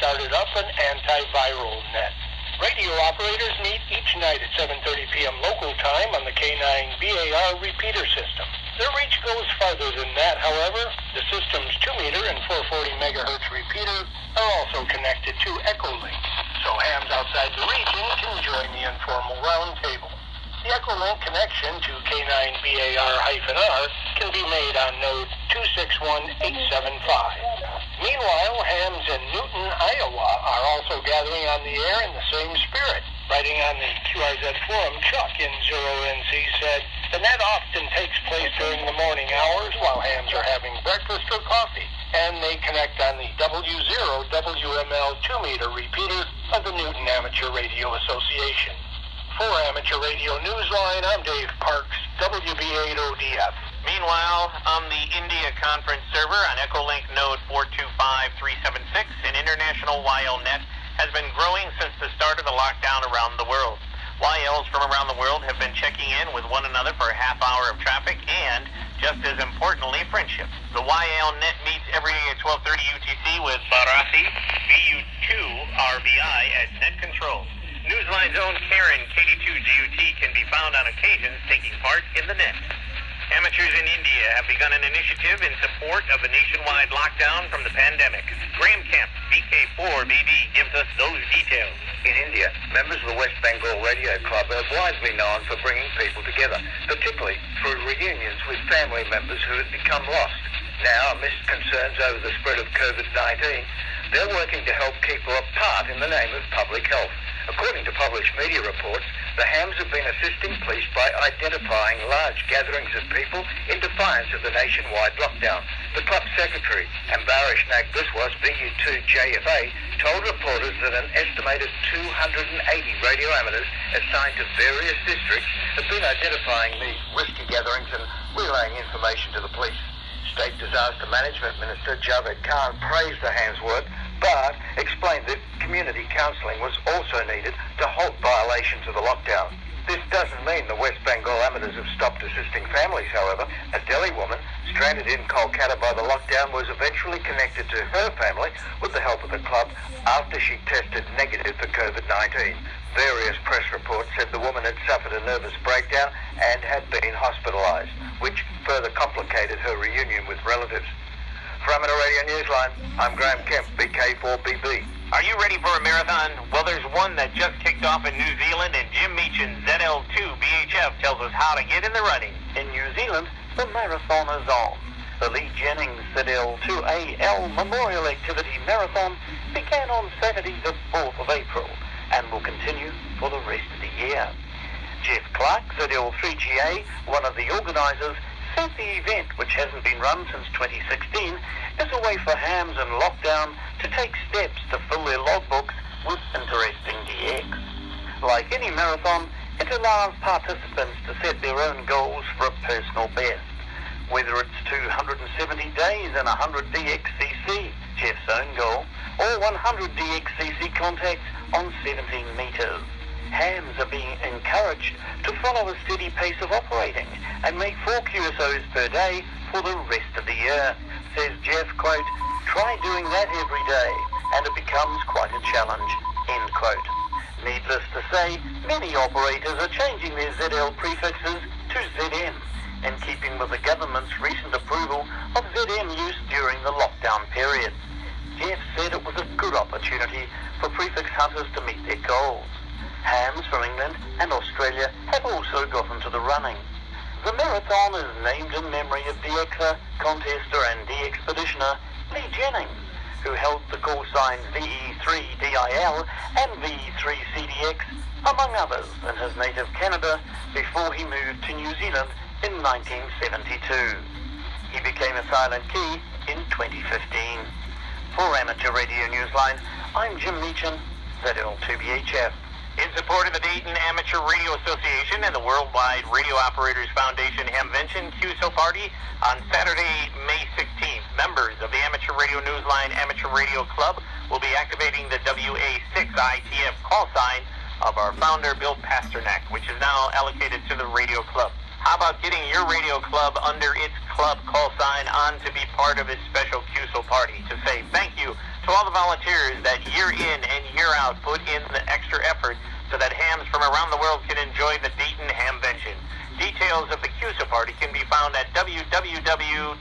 started up an antiviral net. Radio operators meet each night at 7:30 p.m. local time on the K9BAR repeater system. Their reach goes farther than that, however. The system's 2-meter and 440 megahertz repeaters are also connected to Echolink, so hams outside the region can join the informal roundtable. The Echolink connection to K9BAR-R can be made on node 261875. Meanwhile, hams in Newton, Iowa are also gathering on the air in the same spirit. Writing on the QRZ forum, Chuck in 0NC said, "The net often takes place during the morning hours while hams are having breakfast or coffee, and they connect on the W0 WML 2-meter repeater of the Newton Amateur Radio Association." For Amateur Radio Newsline, I'm Dave Parks, WB8ODF. Meanwhile, on the India conference server on Echolink node 425376, an international YLNet has been growing since the start of the lockdown around the world. YLs from around the world have been checking in with one another for a half hour of traffic and, just as importantly, friendship. The YLNet meets every day at 12:30 UTC with Bharati VU2 RBI as net control. Newsline's own Karen KD2GUT can be found on occasions taking part in the net. Amateurs in India have begun an initiative in support of a nationwide lockdown from the pandemic. Graham Kemp, VK4BD, gives us those details. In India, members of the West Bengal Radio Club are widely known for bringing people together, particularly through reunions with family members who had become lost. Now, amidst concerns over the spread of COVID-19, they're working to help people apart in the name of public health. According to published media reports, the hams have been assisting police by identifying large gatherings of people in defiance of the nationwide lockdown. The club secretary, Ambarish Nagbiswas, VU2JFA, told reporters that an estimated 280 radio amateurs assigned to various districts have been identifying these risky gatherings and relaying information to the police. State Disaster Management Minister Javed Khan praised the hams' work, but explained that community counselling was also needed to halt violations of the lockdown. This doesn't mean the West Bengal amateurs have stopped assisting families, however. A Delhi woman stranded in Kolkata by the lockdown was eventually connected to her family with the help of the club after she tested negative for COVID-19. Various press reports said the woman had suffered a nervous breakdown and had been hospitalised, which further complicated her reunion with relatives. For Amateur Radio Newsline, I'm Graham Kemp, BK4BB. Are you ready for a marathon? Well, there's one that just kicked off in New Zealand, and Jim Meachin, ZL2BHF, tells us how to get in the running. In New Zealand, the marathon is on. The Lee Jennings ZL2AL Memorial Activity Marathon began on Saturday the 4th of April and will continue for the rest of the year. Jeff Clark, ZL3GA, one of the organisers, said the event, which hasn't been run since 2016, is a way for hams in lockdown to take steps to fill their logbooks with interesting DX. Like any marathon, it allows participants to set their own goals for a personal best. Whether it's 270 days and 100 DXCC, Jeff's own goal, or 100 DXCC contacts on 17 metres. Hams are being encouraged to follow a steady pace of operating and make 4 QSOs per day for the rest of the year. Says Jeff, quote, "Try doing that every day and it becomes quite a challenge," end quote. Needless to say, many operators are changing their ZL prefixes to ZM in keeping with the government's recent approval of ZM use during the lockdown period. Jeff said it was a good opportunity for prefix hunters to meet their goals. Hams from England and Australia have also got into the running. The marathon is named in memory of DXer, contester and DXpeditioner Lee Jennings, who held the call signs VE3DIL and VE3CDX, among others, in his native Canada before he moved to New Zealand in 1972. He became a silent key in 2015. For Amateur Radio Newsline, I'm Jim Meachin, ZL2BHF. In support of the Dayton Amateur Radio Association and the Worldwide Radio Operators Foundation Hamvention QSO Party on Saturday, May 16th, members of the Amateur Radio Newsline Amateur Radio Club will be activating the WA6 ITF call sign of our founder, Bill Pasternak, which is now allocated to the radio club. How about getting your radio club under its club call sign on to be part of its special QSO party to say thank you to all the volunteers that year in and year out put in the extra effort so that hams from around the world can enjoy the Dayton Hamvention. Details of the QSO party can be found at www.hvqp.org.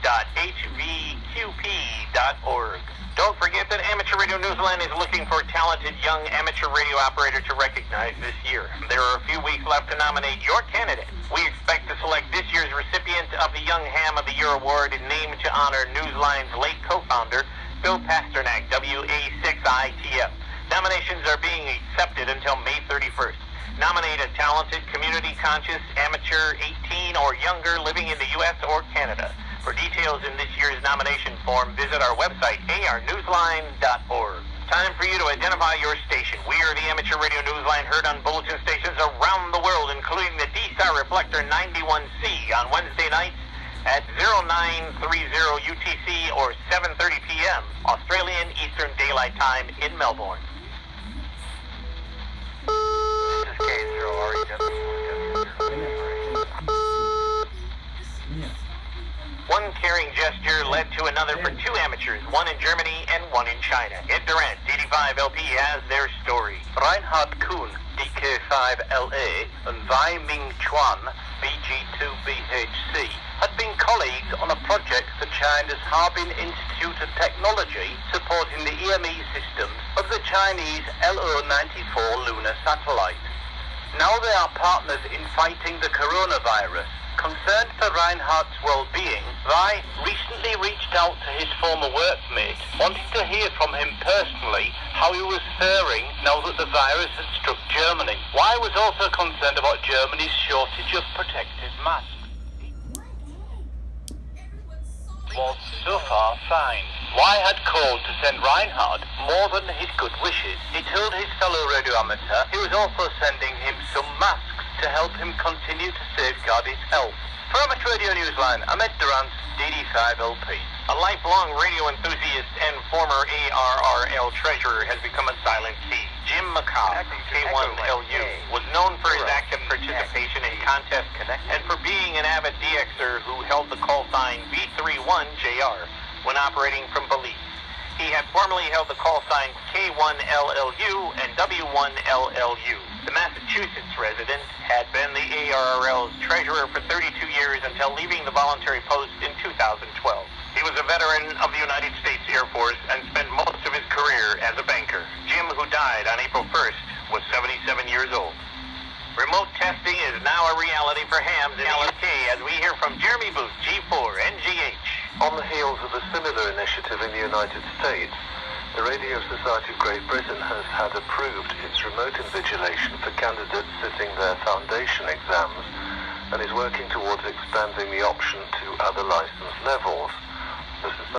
Don't forget that Amateur Radio Newsline is looking for a talented young amateur radio operator to recognize this year. There are a few weeks left to nominate your candidate. We expect to select this year's recipient of the Young Ham of the Year award named to honor Newsline's late co-founder, Bill Pasternak, WA6ITF. Nominations are being accepted until May 31st. Nominate a talented, community-conscious amateur 18 or younger living in the U.S. or Canada. For details in this year's nomination form, visit our website, arnewsline.org. Time for you to identify your station. We are the Amateur Radio Newsline, heard on bulletin stations around the world, including the D-Star Reflector 91C on Wednesday nights at 0930 UTC or 7:30 p.m. Australian Eastern Daylight Time in Melbourne. This is K0REW. One caring gesture led to another for two amateurs, one in Germany and one in China. Ed Durant, DD5LP, has their story. Reinhard Kuhn, DK5LA, and Wei Ming Chuan, BG2BHC, had been colleagues on a project for China's Harbin Institute of Technology supporting the EME systems of the Chinese LO-94 lunar satellite. Now they are partners in fighting the coronavirus. Concerned for Reinhardt's well-being, Wei recently reached out to his former workmate, wanting to hear from him personally how he was faring now that the virus had struck Germany. Wei was also concerned about Germany's shortage of protective masks. Was so far fine. Wei had called to send Reinhardt more than his good wishes. He told his fellow radio amateur he was also sending him some masks to help him continue to safeguard his health. For Amateur Radio Newsline, I'm Ed Durant, DD5LP. A lifelong radio enthusiast and former ARRL treasurer has become a silent C. Jim McCobb, K1LU, was known for his active participation in contests and for being an avid DXer who held the call sign V31JR when operating from Belize. He had formerly held the call signs K1LLU and W1LLU. The Massachusetts resident had been the ARRL's treasurer for 32 years until leaving the voluntary post in 2012. He was a veteran of the United States Air Force and spent most of his career as a banker. Jim, who died on April 1st, was 77 years old. Remote testing is now a reality for hams in the UK, as we hear from Jeremy Booth, G4NGH. On the heels of a similar initiative in the United States, the Radio Society of Great Britain has had approved its remote invigilation for candidates sitting their foundation exams and is working towards expanding the option to other license levels. The